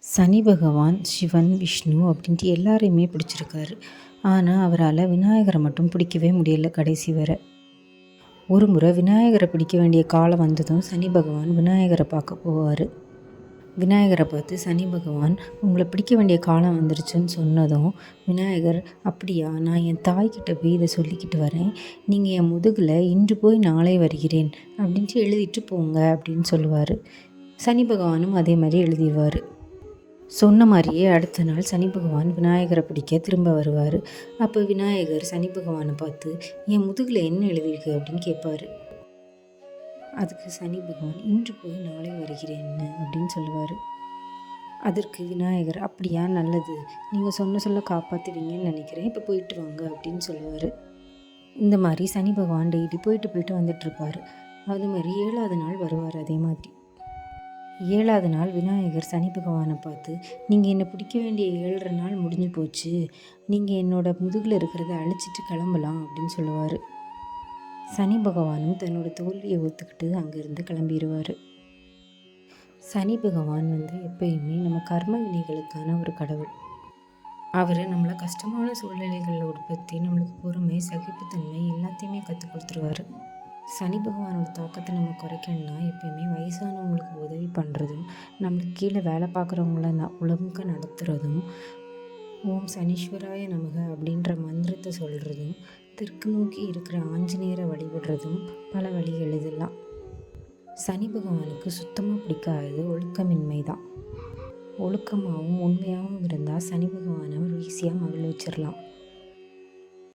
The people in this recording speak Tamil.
சனி பகவான், சிவன், விஷ்ணு அப்படின்ட்டு எல்லாரையுமே பிடிச்சிருக்காரு. ஆனால் அவரால் விநாயகரை மட்டும் பிடிக்கவே முடியல கடைசி வரை. ஒரு முறை விநாயகரை பிடிக்க வேண்டிய காலம் வந்ததும் சனி பகவான் விநாயகரை பார்க்க போவார். விநாயகரை பார்த்து சனி பகவான் உங்களை பிடிக்க வேண்டிய காலம் வந்துருச்சுன்னு சொன்னதும் விநாயகர், அப்படியா, நான் என் தாய்கிட்ட போய் இதை சொல்லிக்கிட்டு வரேன், நீங்கள் என் முதுகில் இன்று போய் நாளை வருகிறேன் அப்படின்ட்டு எழுதிட்டு போங்க அப்படின்னு சொல்லுவார். சனி பகவானும் அதே மாதிரி எழுதிடுவார். சொன்ன மாதிரியே அடுத்த நாள் சனி பகவான் விநாயகரை பிடிக்க திரும்ப வருவார். அப்போ விநாயகர் சனி பகவானை பார்த்து, என் முதுகில் என்ன எழுதியிருக்கு அப்படின்னு கேட்பார். அதுக்கு சனி பகவான், இன்று போய் நாளை வருகிறேன்னு அப்படின்னு சொல்லுவார். அதற்கு விநாயகர், அப்படியா, நல்லது, நீங்கள் சொல்ல காப்பாற்றுவீங்கன்னு நினைக்கிறேன், இப்போ போயிட்டு வாங்க அப்படின்னு சொல்லுவார். இந்த மாதிரி சனி பகவான் டெய்லி போயிட்டு வந்துட்டுருப்பார். அது மாதிரி 7வது நாள் வருவார். அதே மாதிரி 7வது நாள் விநாயகர் சனி பகவானை பார்த்து, நீங்கள் என்னை பிடிக்க வேண்டிய 7.5 நாள் முடிஞ்சு போச்சு, நீங்கள் என்னோட முதுகில் இருக்கிறத அழிச்சிட்டு கிளம்பலாம் அப்படின்னு சொல்லுவார். சனி பகவானும் தன்னோட தோல்வியை ஒத்துக்கிட்டு அங்கேருந்து கிளம்பிடுவார். சனி பகவான் எப்பயுமே நம்ம கர்ம வினைகளுக்கான ஒரு கடவுள். அவர் நம்மளை கஷ்டமான சூழ்நிலைகளில் உட்படுத்தி நம்மளுக்கு பொறுமை, சகிப்புத்தன்மை எல்லாத்தையுமே கற்றுக் கொடுத்துருவார். சனி பகவானோட தாக்கத்தை நம்ம குறைக்கணும்னா எப்பயுமே வயசானவங்களுக்கு உதவி பண்ணுறதும், நம்மளுக்கு கீழே வேலை பார்க்குறவங்கள ஒழுங்காக நடத்துகிறதும், ஓம் சனீஸ்வராய நமக அப்படின்ற மந்திரத்தை சொல்கிறதும், தெற்கு நோக்கி இருக்கிற ஆஞ்சநேயரை வழிபடுறதும் பல வழிகள். இதெல்லாம் சனி பகவானுக்கு சுத்தமாக பிடிக்காதது ஒழுக்கமின்மை தான். ஒழுக்கமாகவும் உண்மையாகவும் இருந்தால் சனி பகவானை ஈஸியாக மகிழ வச்சிடலாம்.